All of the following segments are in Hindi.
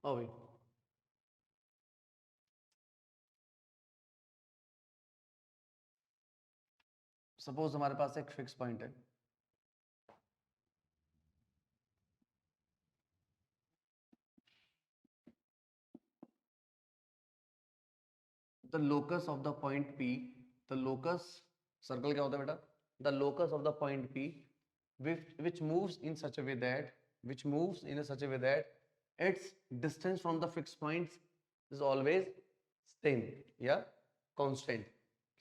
ओ भाई सपोज हमारे पास एक फिक्स पॉइंट है, the locus of the point P, the locus, circle क्या होता है बेटा, the locus of the point P which moves in such a way that its distance from the fixed points is always same या constant,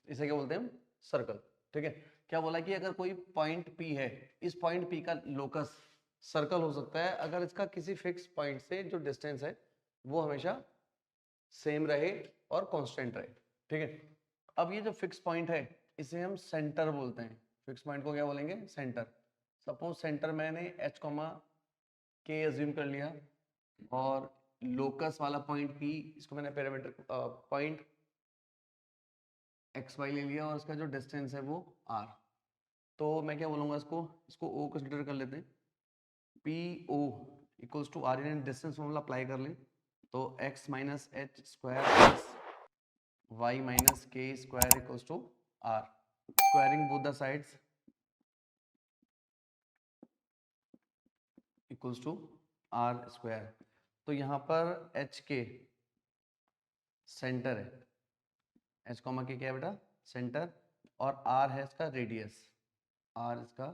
इसे क्या बोलते हैं हम, सर्कल। ठीक है, क्या बोला कि अगर कोई पॉइंट P है, इस पॉइंट P का लोकस सर्कल हो सकता है अगर इसका किसी फिक्स पॉइंट से जो डिस्टेंस है वो हमेशा सेम रहे और कांस्टेंट रहे। ठीक है, अब ये जो फिक्स पॉइंट है इसे हम सेंटर बोलते हैं। फिक्स पॉइंट को क्या बोलेंगे, सेंटर। सपोज सेंटर मैंने h के अज्यूम कर लिया और लोकस वाला पॉइंट P, इसको मैंने पैरामीटर पॉइंट xy ले लिया और इसका जो डिस्टेंस है वो r। तो मैं क्या बोलूंगा, इसको O कंसिडर कर लेते हैं। PO इक्वल्स टू r, यानी डिस्टेंस फॉर्मूला अप्लाई कर लें तो x minus H square plus y minus के square equals to r, squaring both the sides equals to r square. तो यहाँ पर h के सेंटर है, h कॉमा के क्या है बेटा, सेंटर, और r है इसका रेडियस, r इसका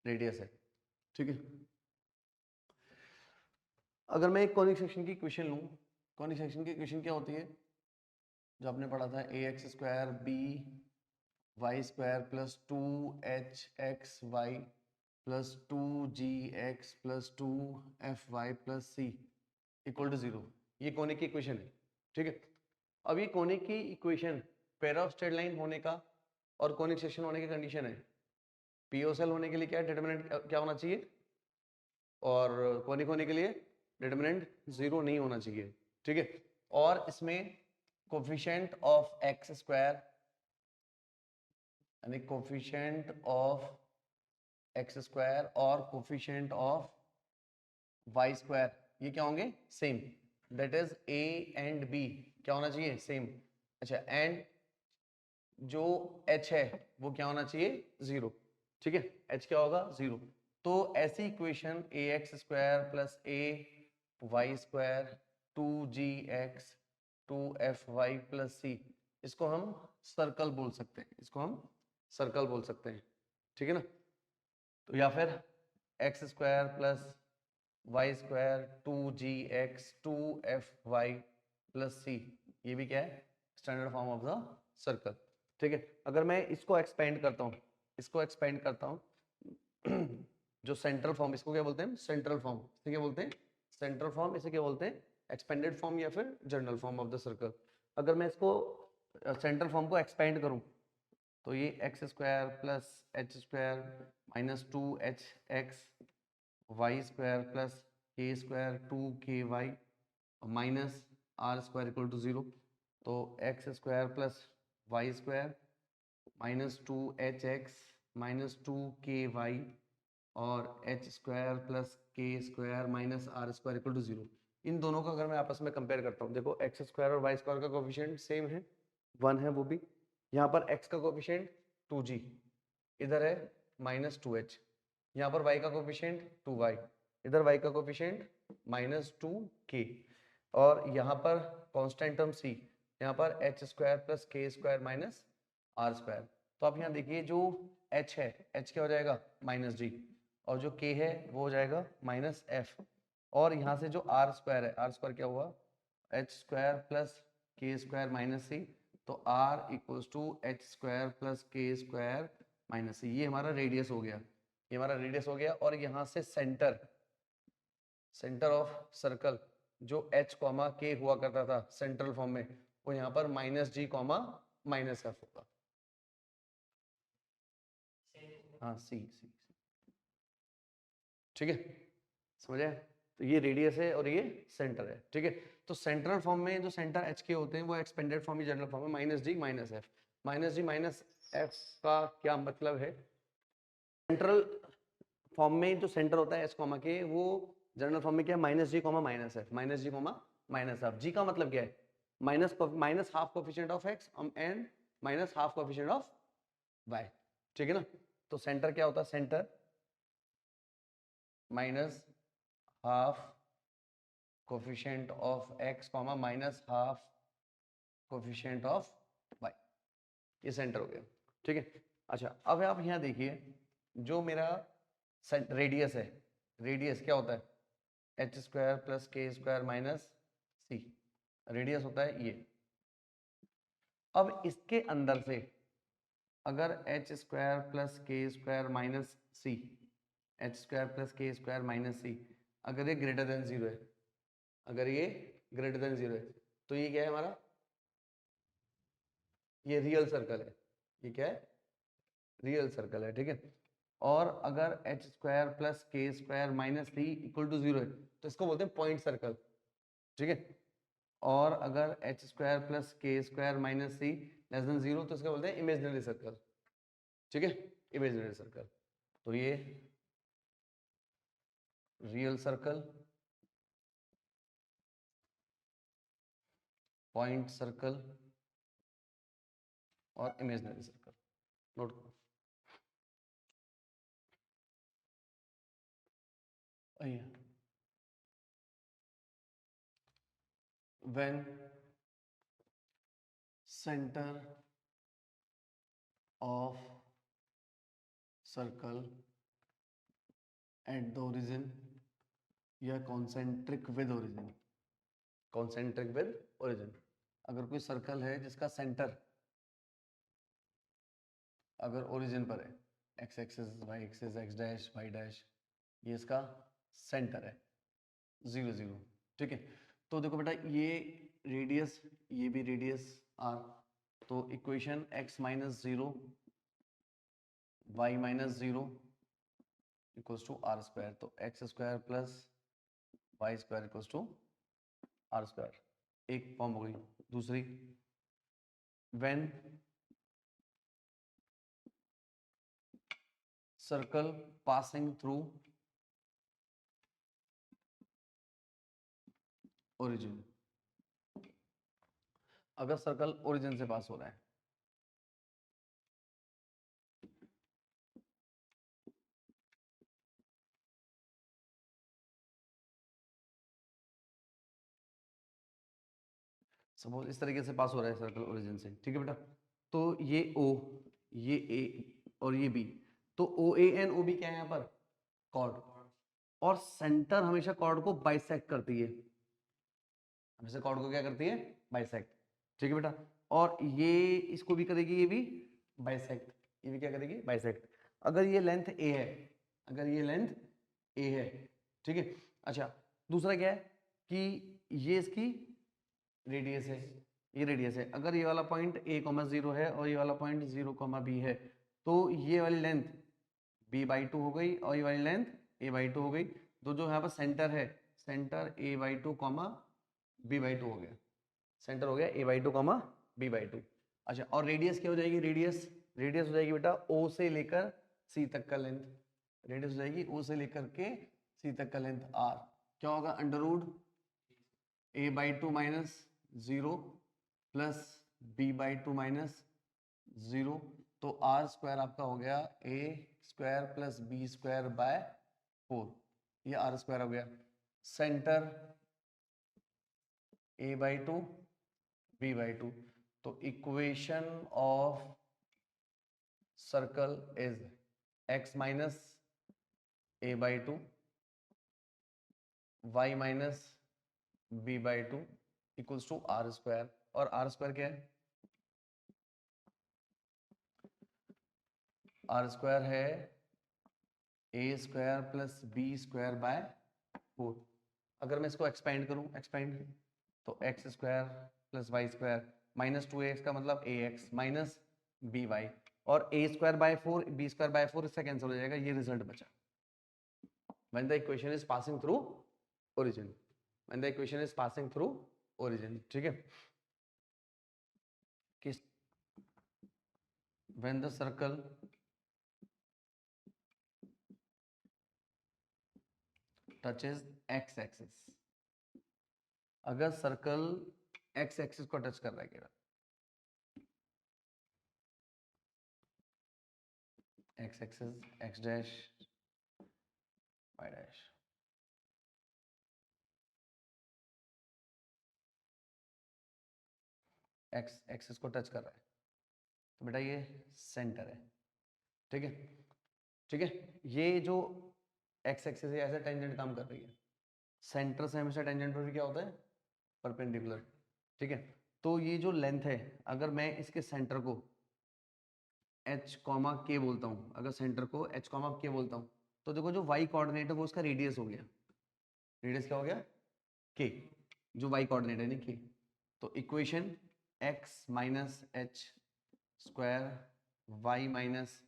रेडियस है। ठीक है, अगर मैं एक कॉनिक सेक्शन की इक्वेशन लूँ, कॉनिक सेक्शन की इक्वेशन क्या होती है, जो आपने पढ़ा था, A X square B Y square plus two H X Y plus two G X plus two F Y plus C equal to 0। ये कोनिक की इक्वेशन है। ठीक है, अब ये कोनिक की equation pair of straight line होने का और कोनिक सेक्शन होने की कंडीशन है। पीओसेल होने के लिए क्या डिटरमिनेंट क्या होना चाहिए, और कोनिक होने के लिए डिटरमिनेंट 0 नहीं होना चाहिए। ठीक है, और इसमें कोफिशिएंट ऑफ एक्स स्क्वायर यानी कोफिशिएंट ऑफ एक्स स्क्वायर और कोफिशिएंट ऑफ वाई स्क्वायर, ये क्या होंगे, same. That is A and B क्या होना चाहिए, सेम। अच्छा, एंड जो h है वो क्या होना चाहिए, 0। ठीक है, h क्या होगा, 0। तो ऐसी equation A X square plus A Y square two G X two F Y plus C, इसको हम सर्कल बोल सकते हैं, इसको हम सर्कल बोल सकते हैं। ठीक है ना, तो या फिर x square plus Y square two G X two F Y plus C, ये भी क्या है, standard form of the circle. ठीक है, अगर मैं इसको एक्सपेंड करता हूँ, इसको एक्सपेंड करता हूँ जो सेंट्रल फॉर्म, इसको क्या बोलते हैं, सेंट्रल फॉर्म, इसे क्या बोलते हैं, सेंट्रल फॉर्म, इसे क्या बोलते हैं, एक्सपेंडेड फॉर्म या फिर general form of the circle. अगर मैं इसको सेंट्रल फॉर्म को एक्सपेंड करूँ तो ये X square plus H square minus two H X Y square plus के square two K Y minus R square equal to 0। तो x square plus Y square minus two H X minus two K Y और एच स्क्वायर प्लस के square minus R square equal to 0। इन दोनों का अगर मैं आपस में कंपेयर करता हूँ, देखो एक्स स्क्वायर और वाई स्क्वायर का कोफिशिएंट सेम है, 1 है वो भी। यहाँ पर x का कोफिशिएंट 2g, इधर है माइनस 2h। यहाँ पर y का कोफिशिएंट 2y, इधर y का कोफिशिएंट माइनस 2k, और यहाँ पर कांस्टेंट टर्म c, यहाँ पर एच स्क्वायर प्लस के स्क्वायर माइनस आर स्क्वायर। तो आप यहाँ देखिए जो h है, h क्या हो जाएगा, माइनस जी, और जो k है वो हो जाएगा माइनस एफ, और यहाँ से जो आर स्क्वायर है, आर स्क्वायर क्या हुआ, एच स्क्वायर प्लस के स्क्वायर माइनस सी, तो r equals to h square plus के स्क्वायर माइनस सी, ये हमारा रेडियस हो गया, ये हमारा रेडियस हो गया। और यहाँ से सेंटर, सेंटर ऑफ सर्कल जो h कॉमा के हुआ करता था सेंट्रल फॉर्म में, वो यहाँ पर माइनस जी कॉमा माइनस एफ होगा। हाँ सी सी, ठीक है, समझ आया। तो ये रेडियस है और ये सेंटर है। ठीक है, तो सेंट्रल फॉर्म में जो सेंटर एच के होते हैं वो एक्सपेंडेड फॉर्म ही जनरल फॉर्म है, माइनस जी माइनस एफ। माइनस जी माइनस एफ का क्या मतलब है, सेंट्रल फॉर्म में जो सेंटर होता है एच कॉमा के, वो जनरल फॉर्म में क्या है, माइनस जी कॉमा माइनस एफ, माइनस जी कॉमा माइनस एफ। जी का मतलब क्या है, minus half coefficient of X and minus half coefficient of Y, ठीक है ना। तो सेंटर क्या होता है, centre minus half coefficient of X comma minus half coefficient of Y, ये सेंटर हो गया, ठीक है। अच्छा अब आप यहाँ देखिए, जो मेरा रेडियस है, रेडियस क्या होता है, एच स्क्वायर प्लस के स्क्वायर माइनस सी, रेडियस होता है ये। अब इसके अंदर से अगर एच स्क्वायर प्लस के स्क्वायर माइनस सी, एच स्क्वायर प्लस के स्क्वायर माइनस सी, अगर ये ग्रेटर देन जीरो है, अगर ये ग्रेटर देन जीरो है, तो ये क्या है हमारा, ये रियल सर्कल है, ये क्या है, रियल सर्कल है, ठीक है। और अगर एच स्क्वायर प्लस के square minus c equal to zero है, तो इसको बोलते हैं पॉइंट सर्कल, ठीक है। और अगर एच स्क्वायर प्लस के स्क्वायर माइनस सी लेस देन जीरो, तो इसका बोलते हैं इमेजिनरी सर्कल, ठीक है, इमेजिनरी सर्कल। तो ये रियल सर्कल, पॉइंट सर्कल और इमेजिनरी सर्कल, नोट करो। आइए, when center of circle at the origin या concentric with origin, concentric with origin, अगर कोई सर्कल है जिसका सेंटर अगर ओरिजिन पर है, x axis y axis x dash y dash, ये इसका सेंटर है, जीरो जीरो, ठीक है। तो देखो बेटा, ये रेडियस, ये भी रेडियस आर, तो equation x minus zero Y minus zero equals to are square, तो x square plus Y square equals to are square, एक फॉर्म हो गई। दूसरी, when circle passing through origin, अगर सर्कल ओरिजिन से पास हो रहा है, सपोज इस तरीके से पास हो रहा है सर्कल ओरिजिन से, ठीक है बेटा। तो ये ओ, ये ए और ये बी, तो ओ ए एंड ओ बी क्या है यहाँ पर, कॉर्ड, और सेंटर हमेशा कॉर्ड को बाइसेक्ट करती है, हमेशा कॉर्ड को क्या करती है, बाइसेक्ट, ठीक है बेटा। और ये इसको भी करेगी, ये भी बाइसेक्ट, ये भी क्या करेगी, बाइसेक्ट। अगर ये लेंथ ए है, अगर ये लेंथ ए है, ठीक है। अच्छा दूसरा क्या है कि ये इसकी रेडियस है, ये रेडियस है। अगर ये वाला पॉइंट ए कॉमा जीरो है और ये वाला पॉइंट जीरो कॉमा बी है, तो ये वाली लेंथ बी बाई टू हो गई और ये वाली लेंथ ए बाई टू हो गई। तो जो यहाँ पर सेंटर है, centre A by two comma B by two हो गया, सेंटर हो गया A by two comma B by two. अच्छा और रेडियस क्या हो जाएगी, रेडियस, रेडियस हो जाएगी बेटा ओ से लेकर सी तक का लेंथ, रेडियस हो जाएगी ओ से लेकर के सी तक का लेंथ आर, क्या होगा, under root a by two minus zero plus b by two minus zero, तो आर स्क्वायर आपका हो गया a square plus b square by four, ये आर स्क्वायर हो गया। Centre A by two b by two, तो equation of circle is x minus a by two y minus b by two equals to are square, और आर स्क्वायर क्या है, आर स्क्वायर है ए square plus b square by four. अगर मैं इसको एक्सपेंड करूं, एक्सपेंड, तो x square plus Y square minus two x का मतलब a x minus b y, और a square by four b square by four इससे कैंसिल हो जाएगा, ये रिजल्ट बचा when the equation is passing through origin, when the equation is passing through origin, ठीक है। किस, when the circle touches x axis, अगर सर्कल एक्स एक्सिस को टच कर रहा है केवल, x axis, x dash y dash, x axis को टच कर रहा है तो बेटा ये सेंटर है। ठीक है, ठीक है, ये जो एक्स एक्सिस है ऐसे टेंजेंट काम कर रही है, सेंटर से हमेशा टेंजेंट पर क्या होता है, परपेंडिकुलर। ठीक है, तो ये जो लेंथ है, अगर मैं इसके सेंटर को एच कॉमा के बोलता हूँ, अगर सेंटर को एच कॉमा के बोलता हूँ, तो देखो जो वाई कोऑर्डिनेट है वो उसका रेडियस हो गया, रेडियस क्या हो गया, के, जो वाई कोऑर्डिनेट है नहीं के। तो equation x minus H square y minus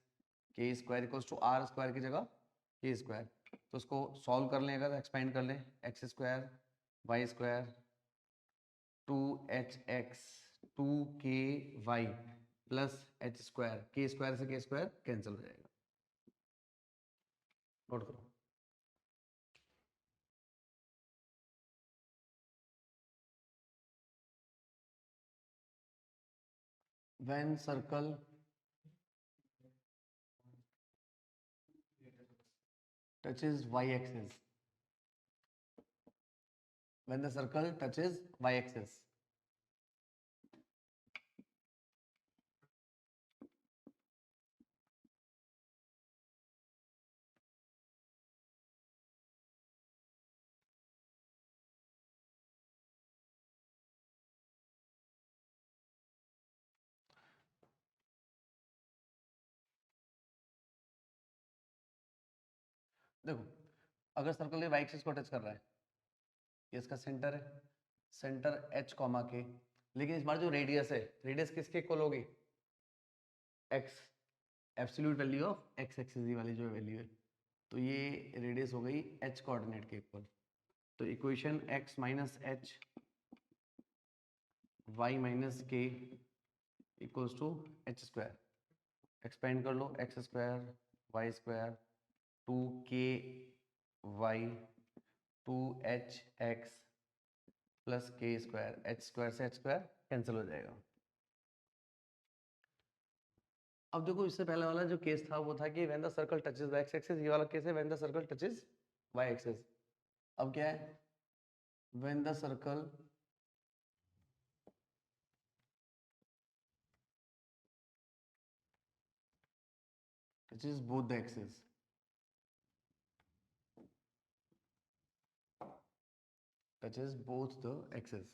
के square equals to are square की जगह के स्क्वायर। तो उसको सॉल्व कर लें, अगर एक्सपेंड कर लें, x square y square 2hx 2ky plus H square, k square से के स्क्वायर कैंसिल हो जाएगा। नोट करो, when circle touches y-axis, when the circle touches y-axis, देखो अगर सर्कल ये y-axis को टच कर रहा है, ये इसका सेंटर है, सेंटर h कॉमा के, लेकिन इस बार जो रेडियस है, रेडियस किसके इक्वल होगी, x, absolute value of x axis वाली जो वैल्यू है, तो ये रेडियस हो गई h कोऑर्डिनेट के इक्वल। तो equation x minus h y minus k equals to h square, expand कर लो, x square y square 2k y 2hx plus के स्क्वायर, एच स्क्वायर से एच स्क्वायर कैंसिल हो जाएगा। अब देखो इससे पहले वाला जो केस था वो था कि when the circle touches the x axis, ये वाला केस है when the circle touches y axis. अब क्या है, when the circle touches both the axes, touches both the axes,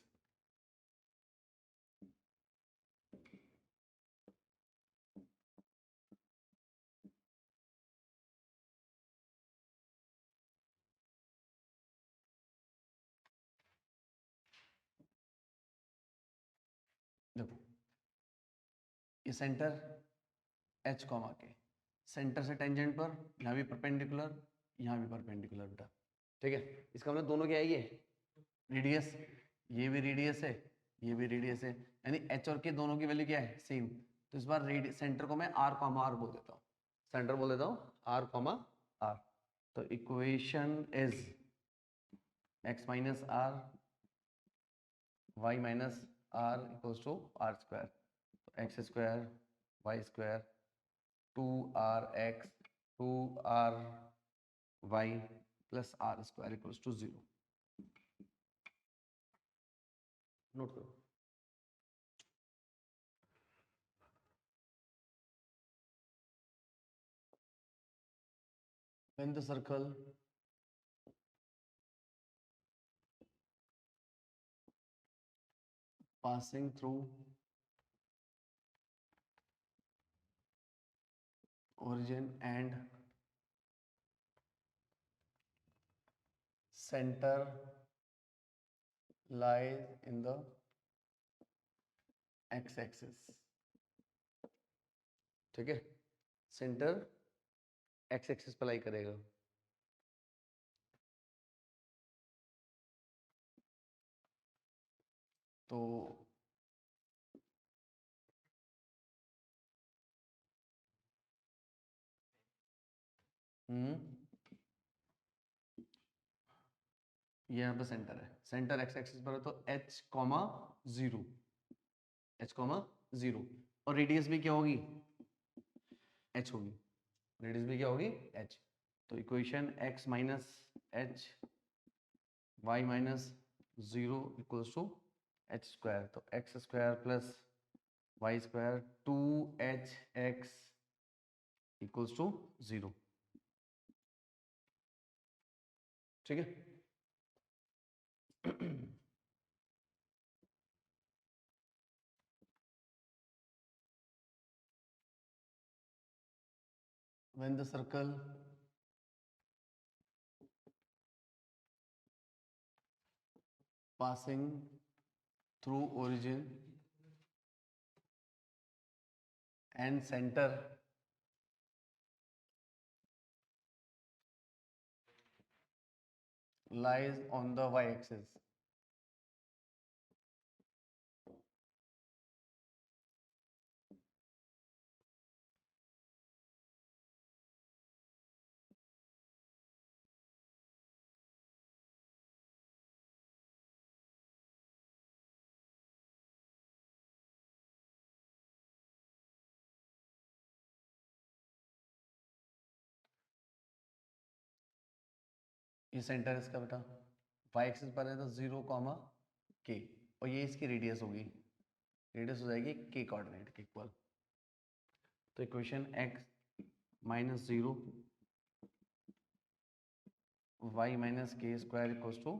देखो ये सेंटर एच कॉमा के, सेंटर से टेंजेंट पर, यहाँ भी परपेंडिकुलर, यहाँ भी परपेंडिकुलर बेटा। ठीक है, इसका मतलब दोनों क्या है, ये रेडियस, ये भी रेडियस है, ये भी रेडियस है, यानी एच और के दोनों की वैल्यू क्या है, सेम। तो इस बार सेंटर को मैं आर कॉमा आर बोल देता हूँ, सेंटर बोल देता हूँ आर कॉमा आर। तो equation is x minus r y minus r equals to are square, तो x square y square 2rx 2ry plus r square equals to 0। Note करो, when the circle passing through origin and center lies in the x axis, ठीक है, सेंटर x एक्सिस पर लाई करेगा, तो हम्म ये यहाँ पे सेंटर है, सेंटर एक्स एक्सिस पर है तो h कॉमा 0, h कॉमा 0, और रेडियस भी क्या होगी, h होगी, रेडियस भी क्या होगी, h। तो equation x minus h y minus 0 equals to h square, तो x square plus Y square 2hx equals to 0। ठीक है। when the circle passing through origin and center lies on the y-axis, ये सेंटर इसका बेटा वाई एक्सिस पर है तो 0 कॉमा के, और ये इसकी रेडियस होगी, रेडियस हो जाएगी के कोऑर्डिनेट के इक्वल। तो equation x minus 0 y minus के square equals to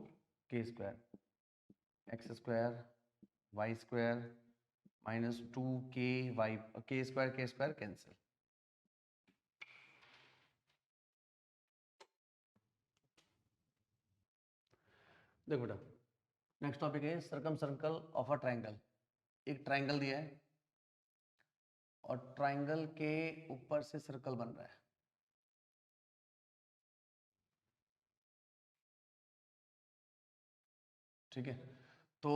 k square, x square y square minus 2k y, k square cancel. देखो बेटा नेक्स्ट टॉपिक है circum circle of a triangle. एक ट्राइंगल दिया है और ट्राइंगल के ऊपर से सर्कल बन रहा है। ठीक है, तो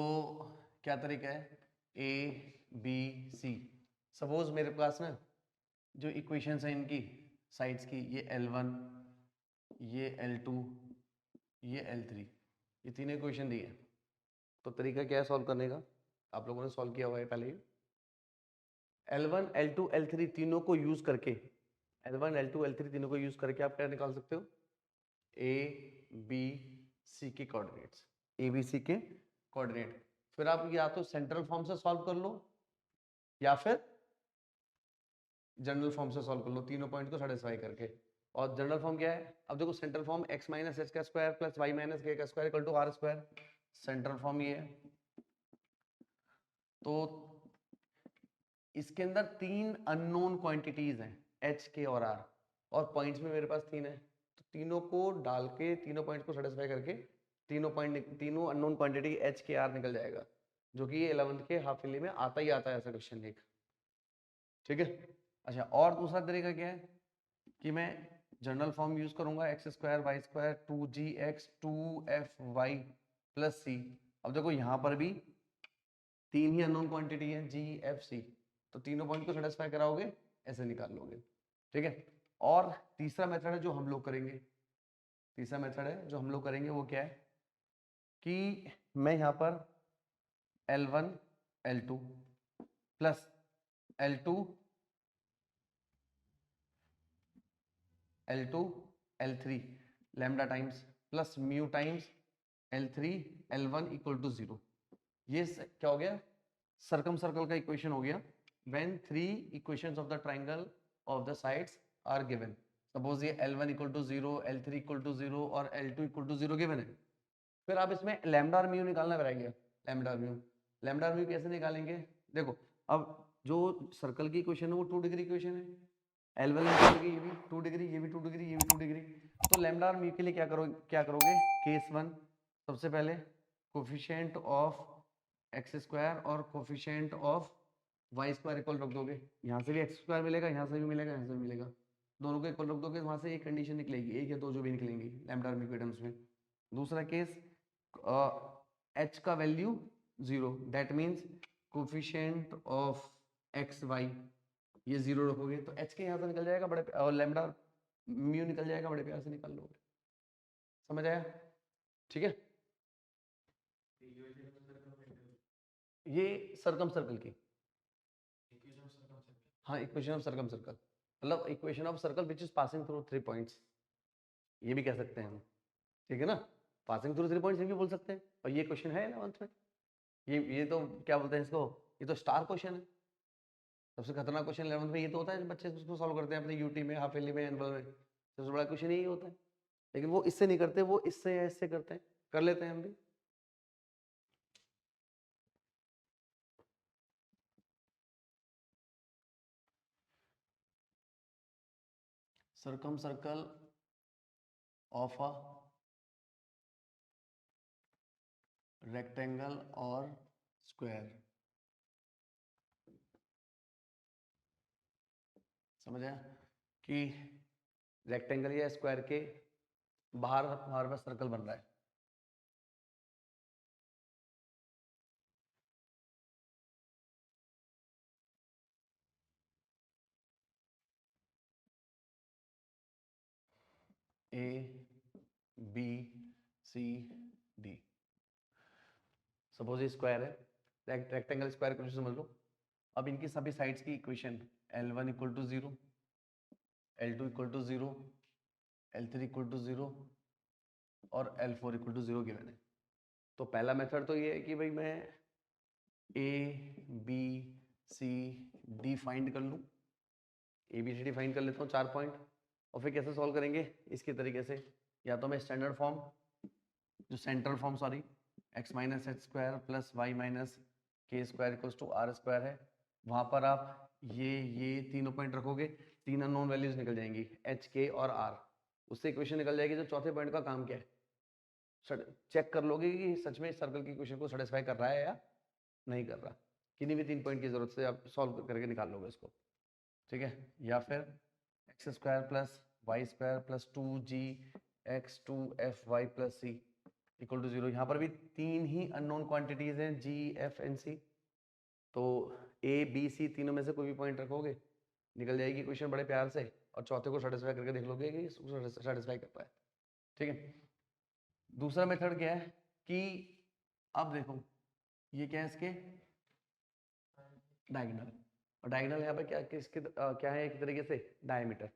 क्या तरीका है, ए बी सी। सपोज मेरे पास ना जो इक्वेशंस हैं इनकी साइड्स की, ये L1, ये L2, ये L3, ये तीनों इक्वेशन दी है। तो तरीका क्या है सॉल्व करने का, आप लोगों ने सॉल्व किया हुआ है पहले ही। L1, L2, L3 तीनों को यूज करके, L1, L2, L3 तीनों को यूज करके आप क्या निकाल सकते हो, ए बी सी के कोऑर्डिनेट्स, ए बी सी के कोऑर्डिनेट। फिर आप या तो सेंट्रल फॉर्म से सॉल्व कर लो या फिर जनरल फॉर्म से सॉल्व कर लो, तीनों पॉइंट को सेटिस्फाई करके। और जनरल फॉर्म क्या है, अब देखो central form x minus h का square plus y minus k का square equal to are square, central form ये है। तो इसके अंदर तीन अननोन क्वांटिटीज हैं h, k और r, और पॉइंट्स में मेरे पास तीन है, तो तीनों को डाल के तीनों पॉइंट्स को सेटिस्फाई करके तीनों unknown quantity h, k, r निकल जाएगा, जो कि ये 11th के हाफ ईयरली में आता ही आता है ऐसा क्वेश्चन एक। ठीक है। अच्छा, और दूसरा तरीका क्या है कि मैं जनरल फॉर्म यूज करूंगा, x square y square 2gx 2fy plus c. अब देखो यहाँ पर भी तीन ही अननोन क्वांटिटी है g f c, तो तीनों पॉइंट को सेटिस्फाई कराओगे ऐसे निकाल लोगे। ठीक है। और तीसरा मेथड है जो हम लोग करेंगे, तीसरा मेथड है जो हम लोग करेंगे वो क्या है कि मैं यहाँ पर L1 L2 plus L2 L2 L3 lambda times plus mu times L3 L1 equal to 0। ये क्या हो गया, सर्कम सर्कल का इक्वेशन हो गया when three equations of the triangle of the sides are given. Suppose ये L1 equal to 0, L3 equal to 0 और L2 इक्वल टू 0 गिवन है। फिर आप इसमें लैम्डा और म्यू निकालना पड़ेगा। लैम्डा और म्यू कैसे निकालेंगे, देखो अब जो सर्कल की इक्वेशन है वो 2 डिग्री इक्वेशन है, L1 ये भी 2 डिग्री, ये भी 2 डिग्री, ये भी 2 डिग्री। तो लैम्डा और म्यू के लिए क्या करोगे, केस 1 सबसे पहले कोफिशिएंट ऑफ एक्स स्क्वायर और coefficient of Y square equal रख दोगे, यहाँ से भी एक्स स्क्वायर मिलेगा, यहाँ से भी मिलेगा, यहाँ से भी मिलेगा, दोनों को इक्वल रख दोगे, वहां से एक कंडीशन निकलेगी, एक या दो जो भी निकलेंगी लैम्डा और म्यू के टर्म्स में। दूसरा केस h का value 0, that means coefficient of x y ये 0 रखोगे तो h के यहाँ से निकल जाएगा बड़े, और लैम्डा म्यू निकल जाएगा, बड़े प्यार से निकाल लोगे। समझ आया? ठीक है। ये सर्कम सर्कल की, हाँ इक्वेशन ऑफ सर्कम सर्कल, मतलब equation of circle which is passing through 3 points, ये भी कह सकते हैं हम, ठीक है ना, पासिंग थ्रू 3 पॉइंट्स ये भी बोल सकते हैं। और ये क्वेश्चन है 11th में, ये तो क्या बोलते हैं इसको, ये तो स्टार क्वेश्चन है, सबसे खतरनाक क्वेश्चन 11th में ये तो होता है, बच्चे उसको सॉल्व करते हैं अपने यूटी में, हाफ ईयरली में, एनुअल में, सबसे बड़ा क्वेश्चन यही होता है। लेकिन वो इससे नहीं करते, वो इससे या इससे करते हैं, कर लेते हैं हम भी। Circum circle of a rectangle और स्क्वायर, समझ आया कि रेक्टेंगल या स्क्वायर के बाहर हमारे पास सर्कल बन रहा है, a b c d, suppose ये स्क्वायर है, रेक्टेंगल स्क्वायर को समझ लो। अब इनकी सभी साइड्स की equation L1 equal to 0, L2 equal to 0, L3 equal to 0 और L4 इक्वल टू 0 गिवन है। तो पहला मेथड तो ये है कि भाई मैं a b c d find कर लूँ, a b c d find कर लेता हूँ 4 पॉइंट, और फिर कैसे सॉल्व करेंगे इसके तरीके से, या तो मैं स्टैंडर्ड फॉर्म, जो central form sorry, x minus H square plus y minus के square equals to are square है, वहाँ पर आप ये तीनों पॉइंट रखोगे, 3 अननोन वैल्यूज निकल जाएंगी एच के और आर, उससे इक्वेशन निकल जाएगी जो चौथे पॉइंट का काम क्या है, चेक कर लोगे कि सच में सर्कल की इक्वेशन को सेटिस्फाई कर रहा है या नहीं कर रहा, किन्हीं भी 3 पॉइंट की जरूरत से आप सॉल्व करके निकाल लोगे इसको, ठीक है। या फिर x square plus Y square plus 2g x 2fy plus C equal to 0, यहाँ पर भी 3 ही अननोन क्वांटिटीज हैं g f एंड c, तो a b c तीनों में से कोई भी पॉइंट रखोगे निकल जाएगी क्वेश्चन बड़े प्यार से, और चौथे को सेटिस्फाई करके देख लोगे कि सेटिस्फाई करता है, ठीक है। दूसरा मेथड क्या है कि अब देखो ये क्या है, इसके डायगोनल, और डायगोनल यहाँ पे क्या किसके क्या है, एक तरीके से डायमीटर,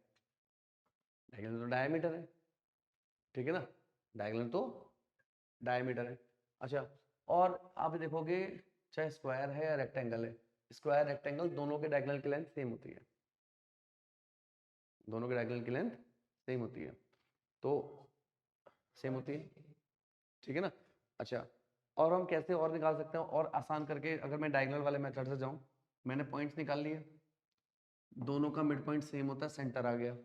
डायगोनल तो डायमीटर है, ठीक है ना, डायगोनल तो डायमीटर है। अच्छा, और आप देखोगे चाहे स्क्वायर है या रेक्टेंगल है, स्क्वायर रेक्टेंगल दोनों के डायगोनल की लेंथ सेम होती है, दोनों के डायगोनल की लेंथ सेम होती है, तो सेम होती है, ठीक है ना। अच्छा, और हम कैसे और निकाल सकते हैं, और आसान करके, अगर मैं डायगोनल वाले मेथड से जाऊं, मैंने पॉइंट्स निकाल लिए, दोनों का मिड पॉइंट सेम होता है, सेंटर आ गया,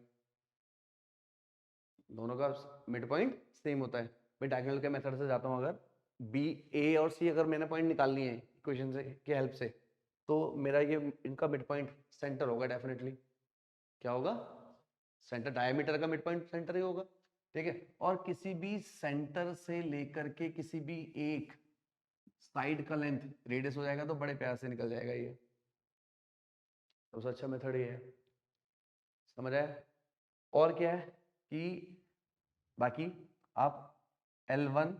दोनों का मिड पॉइंट सेम होता है, मैं डायगोनल के मेथड से जाता हूँ, अगर बी ए और सी अगर मैंने पॉइंट निकाल लिए हैं इक्वेशन से के हेल्प से, तो मेरा ये इनका मिड पॉइंट सेंटर होगा डेफिनेटली, क्या होगा, सेंटर, डायमीटर का मिड पॉइंट सेंटर ही होगा, ठीक है। और किसी भी सेंटर से लेकर के किसी भी एक साइड का लेंथ रेडियस हो जाएगा, तो बड़े प्यार से निकल जाएगा, ये सबसे अच्छा मेथड ये है, समझ आया। और क्या है कि बाकी आप L1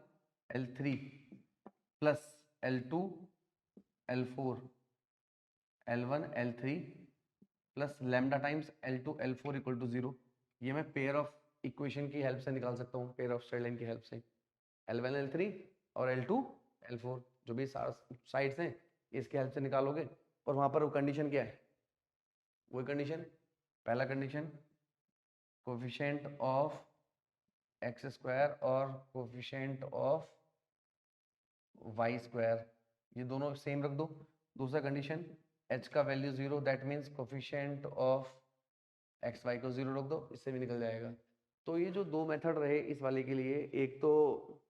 L3 plus L2 L4 L1 L3 plus lambda times L2 L4 equal to 0, ये मैं पेयर ऑफ इक्वेशन की हेल्प से निकाल सकता हूँ, पेयर ऑफ स्ट्रेट लाइन की हेल्प से, L1 L3 और L2 L4 जो भी साइड्स हैं इसके हेल्प से निकालोगे, और वहाँ पर वो कंडीशन क्या है, वही कंडीशन, पहला condition coefficient of x square और कोफिशिएंट ऑफ वाई स्क्वायर, ये दोनों सेम रख दो। दूसरा कंडीशन h का value 0, that means coefficient of x y को 0 रख दो, इससे भी निकल जाएगा। तो ये जो दो मेथड रहे इस वाले के लिए, एक तो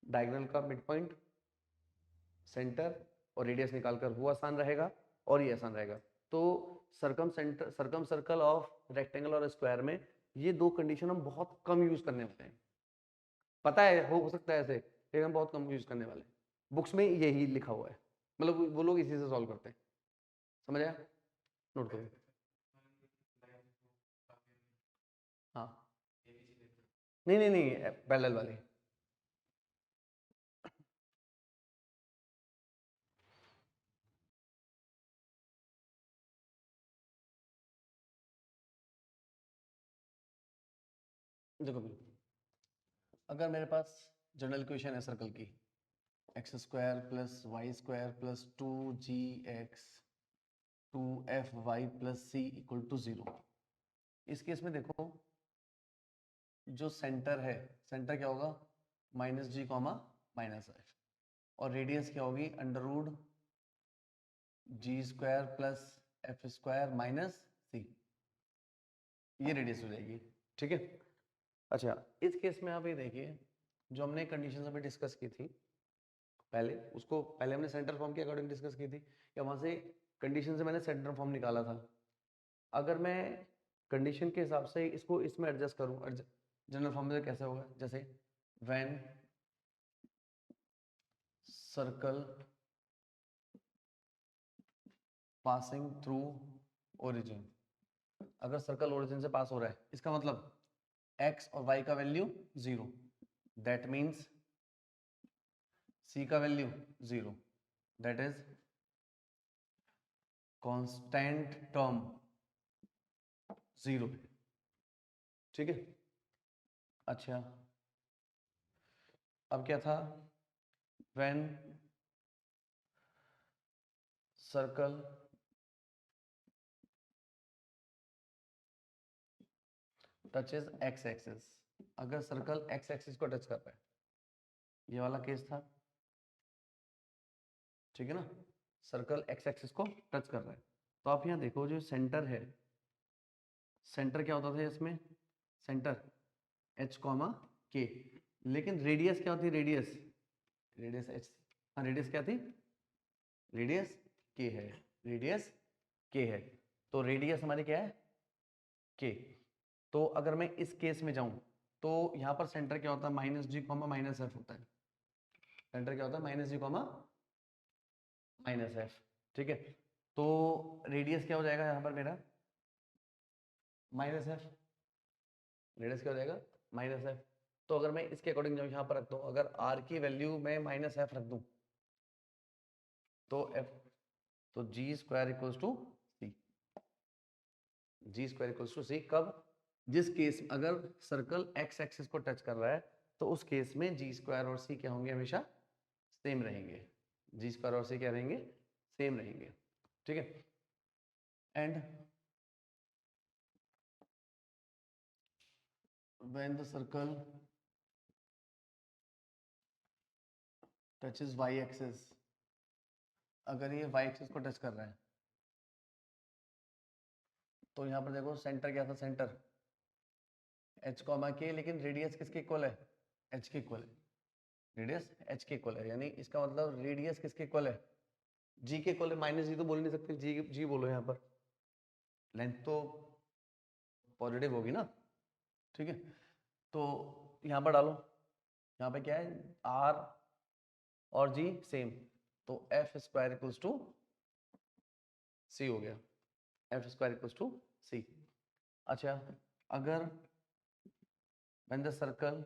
डायगोनल का मिड पॉइंट सेंटर और रेडियस निकालकर वो आसान रहेगा, और ये आसान रहेगा। तो सर्कम सर्कल ऑफ रेक्टेंगल और स्क्वायर में ये दो कंडीशन हम बहुत कम यूज करने वाले हैं, पता है, हो सकता है ऐसे, लेकिन हम बहुत कम यूज करने वाले हैं, बुक्स में यही लिखा हुआ है, मतलब वो लोग इसी से सॉल्व करते हैं, समझ आया, नोट करो। हाँ, नहीं नहीं नहीं, पैरेलल वाले, देखो भी, अगर मेरे पास जनरल इक्वेशन है सर्कल की x square plus Y square plus 2gx 2fy plus C equal to 0, इस केस में देखो जो सेंटर है, सेंटर क्या होगा, माइनस जी कॉमा माइनस एफ, और रेडियस क्या होगी, under root g square plus f square minus c, ये रेडियस हो जाएगी। ठीक है। अच्छा, इस केस में आप ये देखिए, जो हमने कंडीशन अभी डिस्कस की थी पहले, उसको पहले हमने सेंटर फॉर्म के अकॉर्डिंग डिस्कस की थी, या वहां से कंडीशन से मैंने सेंटर फॉर्म निकाला था। अगर मैं कंडीशन के हिसाब से इसको इसमें एडजस्ट करूं, जनरल फॉर्म में कैसे होगा, जैसे when circle passing through origin, अगर सर्कल ओरिजिन से पास हो रहा है, इसका मतलब x और y का वैल्यू 0, दैट मीन्स c का value 0, that is constant term 0। ठीक है। अच्छा, अब क्या था, when circle touches x axis, अगर सर्कल x एक्सिस को टच कर रहा है, ये वाला केस था, ठीक है ना, सर्कल x एक्सिस को टच कर रहा है, तो आप यहाँ देखो जो सेंटर है, सेंटर क्या होता था इसमें, सेंटर h कॉमा के, लेकिन रेडियस क्या होती है, रेडियस रेडियस h, हाँ रेडियस क्या थी, रेडियस k है, रेडियस k है, तो रेडियस हमारी क्या है, k। तो अगर मैं इस केस में जाऊं तो यहाँ पर सेंटर क्या होता है, माइनस जी कॉमा माइनस एफ होता है, सेंटर क्या होता है, माइनस जी कॉमा माइनस एफ। ठीक है, तो रेडियस क्या हो जाएगा यहाँ पर मेरा, माइनस एफ, रेडियस क्या हो जाएगा, माइनस एफ। तो अगर मैं इसके अकॉर्डिंग जाऊँ, यहाँ पर रख दूँ, अगर आर की वैल्यू मैं माइनस एफ रख दूँ, तो एफ, तो g square equals to c, g square equals to c कब, जिस केस अगर सर्कल एक्स एक्सिस को टच कर रहा है, तो उस केस में जी स्क्वायर और सी क्या होंगे, हमेशा सेम रहेंगे, जी स्क्वायर और सी क्या रहेंगे, सेम रहेंगे। ठीक है, and when the circle touches y axis, अगर ये y axis को टच कर रहा है, तो यहाँ पर देखो सेंटर क्या था, सेंटर h कॉमा के, लेकिन रेडियस किसके इक्वल है, h के इक्वल है, रेडियस h के इक्वल है, यानी इसका मतलब रेडियस किसके इक्वल है, g के इक्वल है, माइनस जी तो बोल नहीं सकते, जी बोलो, यहाँ पर लेंथ तो पॉजिटिव होगी ना। ठीक है, तो यहाँ पर डालो, यहाँ पे क्या है, r और g सेम, तो एफ स्क्वायर इक्वल्स टू सी हो गया, एफ स्क्वायर इक्वल्स टू सी। अच्छा, अगर when the circle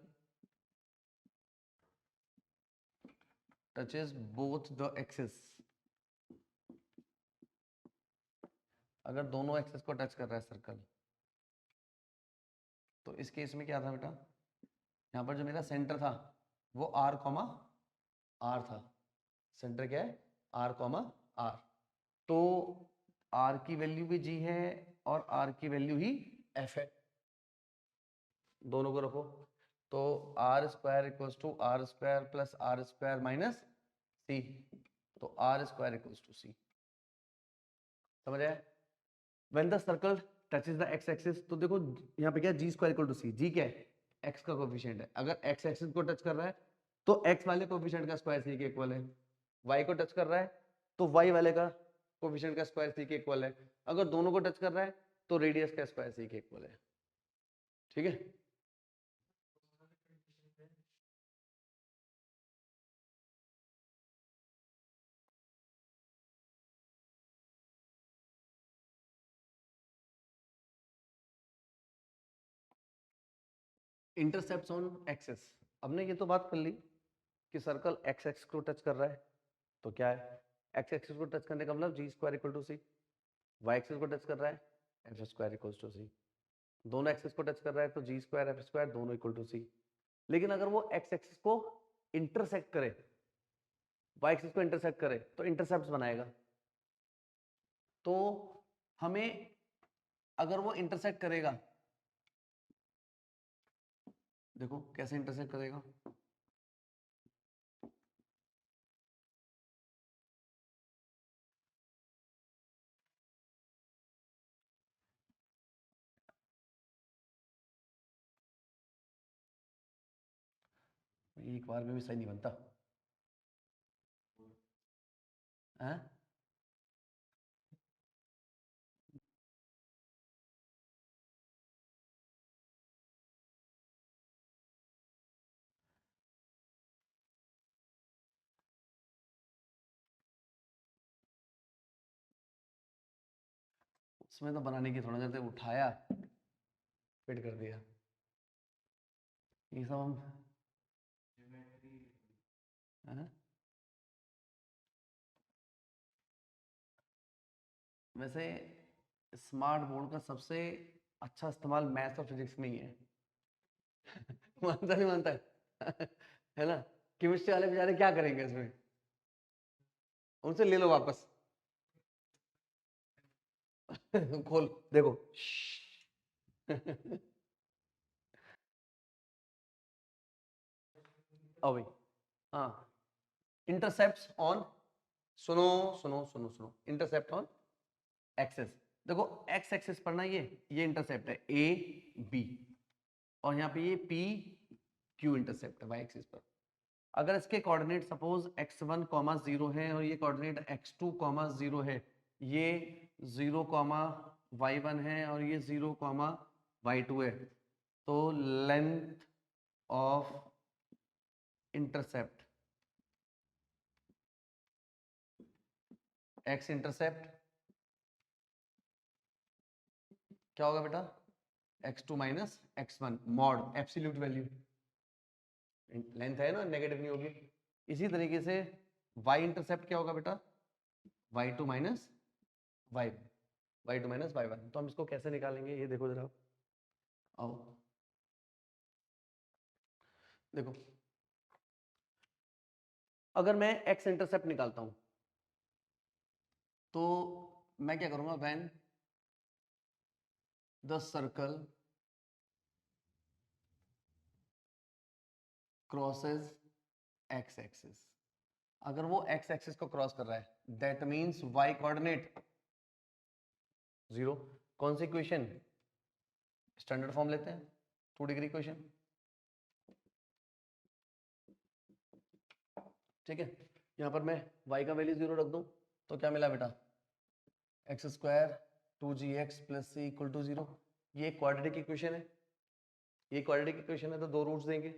touches both the axis, अगर दोनों एक्सिस को टच कर रहा है सर्कल, तो इस केस में क्या था बेटा, यहाँ पर जो मेरा सेंटर था वो r कॉमा r था, सेंटर क्या है, r कॉमा r, तो r की वैल्यू भी g है और r की वैल्यू ही f है, दोनों को रखो, तो r square equals to are square plus r square minus c, तो आर स्क्वायर इक्वल्स टू सी, समझ आया। When the circle touches the x axis, तो देखो यहाँ पे क्या है, जी स्क्वायर इक्वल टू सी, जी क्या है, एक्स का कोफिशिएंट है, अगर एक्स एक्सिस को टच कर रहा है तो एक्स वाले कोफिशिएंट का स्क्वायर सी के इक्वल है, वाई को टच कर रहा है तो वाई वाले का कोफिशिएंट का स्क्वायर सी के इक्वल है, अगर दोनों को टच कर रहा है तो रेडियस का स्क्वायर सी के इक्वल है। ठीक है, इंटरसेप्ट्स ऑन एक्सिस, हमने ये तो बात कर ली कि सर्कल एक्स एक्सिस को टच कर रहा है, तो क्या है, एक्स एक्सिस को टच करने का मतलब g square equal to c, y axis को टच कर रहा है f square equal to c. दोनों एक्सिस को टच कर रहा है तो जी स्क्वायर एफ स्क्वायर दोनों इक्वल टू सी। लेकिन अगर वो एक्स एक्सिस को इंटरसेक्ट करे, वाई एक्सिस को इंटरसेक्ट करे तो इंटरसेप्ट बनाएगा। तो हमें अगर वो इंटरसेक्ट करेगा, देखो कैसे इंटरसेक्ट करेगा, एक बार में भी सही नहीं बनता है। उसमें तो बनाने की थोड़ा देर उठाया फिट कर दिया, ये सब हम है? वैसे स्मार्ट बोर्ड का सबसे अच्छा इस्तेमाल मैथ्स और फिजिक्स में ही है। मानता नहीं मानता है? है ना? केमिस्ट्री वाले बेचारे क्या करेंगे इसमें, उनसे ले लो वापस। खोल देखो। आओ भाई। हाँ, इंटरसेप्ट ऑन, सुनो सुनो सुनो सुनो, इंटरसेप्ट ऑन एक्सेस। देखो एक्स एक्सेस पर ना ये इंटरसेप्ट है ए बी, और यहाँ पे ये पी क्यू इंटरसेप्ट है वाई एक्सिस पर। अगर इसके कोऑर्डिनेट सपोज x1 कॉमा 0 है और ये कोऑर्डिनेट x2 कॉमा 0 है, ये 0 कॉमा y1 है और ये 0 कॉमा y2 है, तो length of intercept x intercept क्या होगा बेटा, x2 minus x1 mod absolute value, length है ना, नेगेटिव नहीं होगी। इसी तरीके से y इंटरसेप्ट क्या होगा बेटा, y2 minus y2 minus y1। तो हम इसको कैसे निकालेंगे ये देखो जरा, आओ देखो। अगर मैं x इंटरसेप्ट निकालता हूं तो मैं क्या करूंगा, when the circle crosses x axis, अगर वो x एक्सिस को क्रॉस कर रहा है दैट मींस y कोऑर्डिनेट 0। कौन सी इक्वेशन, स्टैंडर्ड फॉर्म लेते हैं, 2 डिग्री इक्वेशन, ठीक है। यहां पर मैं y का वैल्यू 0 रख दूं तो क्या मिला बेटा, x square 2gx plus C equal to 0। ये क्वाड्रेटिक इक्वेशन है, ये क्वाड्रेटिक इक्वेशन है तो दो रूट्स देंगे।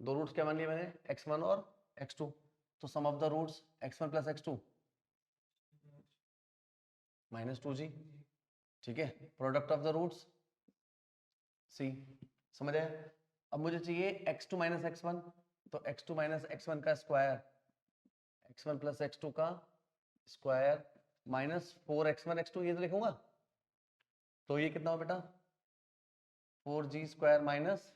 दो रूट्स क्या मान लिया मैंने, x1 और x2, तो sum of the roots x1 plus x2 minus 2g, ठीक है। Product of the roots c, समझ आया। अब मुझे चाहिए x2 माइनस x1, तो x2 माइनस x1 का स्क्वायर, x1 प्लस x2 का स्क्वायर माइनस 4x1 x2, ये तो लिखूंगा। तो ये कितना हो बेटा, 4g स्क्वायर माइनस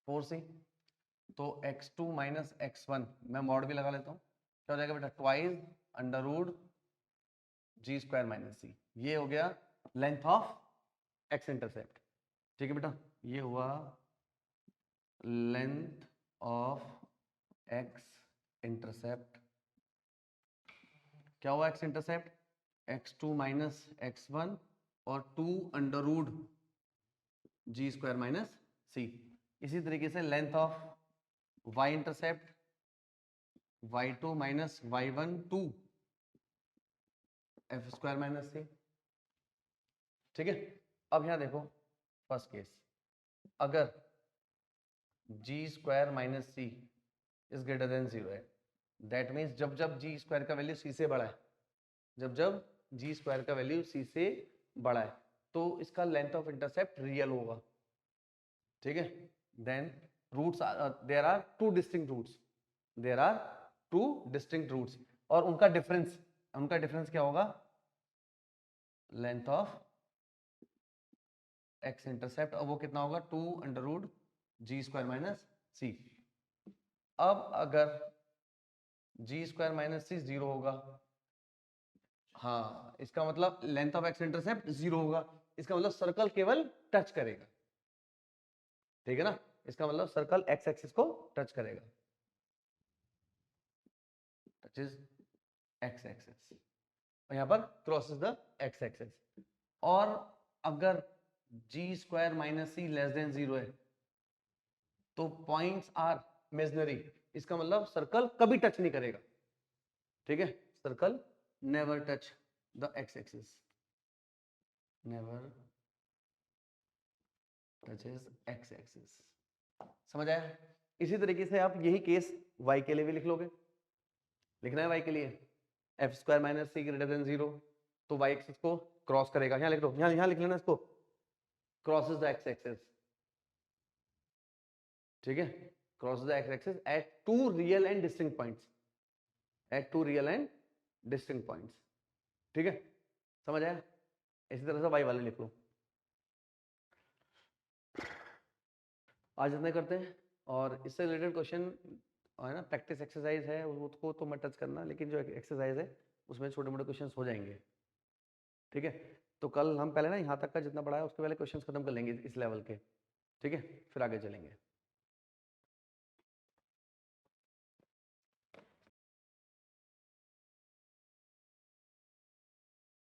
4c। तो x2 माइनस x1 मैं मॉड भी लगा लेता हूँ, क्या हो जाएगा बेटा, twice under root g square minus c. ये हो गया लेंथ ऑफ एक्स इंटरसेप्ट, ठीक है बेटा। ये हुआ लेंथ ऑफ एक्स इंटरसेप्ट। क्या हुआ x intercept, x2 minus x1 और 2 under root g square minus c. इसी तरीके से length of y intercept y2 minus y1 2 f square minus c, ठीक है। अब यहां देखो फर्स्ट केस, अगर g square minus c is greater than 0 है, दैट मीन्स जब जब जी स्क्वायर का वैल्यू सी से बड़ा है, जब जब जी स्क्वायर का वैल्यू सी से बड़ा है, तो इसका लेंथ ऑफ इंटरसेप्ट रियल होगा, ठीक है। Then roots, there are two distinct roots, there are two distinct roots, और उनका डिफरेंस क्या होगा, लेंथ ऑफ एक्स इंटरसेप्ट, अब वो कितना होगा 2 under root g square minus सी। अब अगर जी स्क्वायर माइनस सी 0 होगा, हाँ इसका मतलब लेंथ ऑफ एक्स इंटरसेप्ट 0 होगा, इसका मतलब सर्कल केवल टच करेगा, ठीक है ना, इसका मतलब सर्कल एक्स एक्सिस को टच करेगा, टच इज एक्स एक्सिस, और यहाँ पर क्रॉसेस द एक्स एक्सिस। और अगर जी स्क्वायर माइनस सी लेस देन 0 है तो पॉइंट्स आर इमेजिनरी, इसका मतलब सर्कल कभी टच नहीं करेगा, ठीक है, circle never touch the x axis, never touches x axis. समझ आया? इसी तरीके से आप यही केस y के लिए भी लिख लोगे, लिखना है y के लिए एफ स्क्वायर माइनस सी ग्रेटर देन 0, तो y एक्सिस को क्रॉस करेगा, यहाँ लिख दो, यहाँ लिख लेना इसको, क्रॉसेस द एक्स एक्सिस, ठीक है, crosses the x axis at two real and distinct points, at two real and distinct points, ठीक है, समझ आया? इसी तरह से y वाले लिख लो। आज इतना करते हैं, और इससे रिलेटेड क्वेश्चन है ना, प्रैक्टिस एक्सरसाइज है, उसको तो मत टच करना, लेकिन जो एक्सरसाइज है उसमें छोटे मोटे क्वेश्चंस हो जाएंगे, ठीक है। तो कल हम पहले ना यहाँ तक का जितना पढ़ा है उसके पहले क्वेश्चंस खत्म कर लेंगे इस लेवल के, ठीक है, फिर आगे चलेंगे।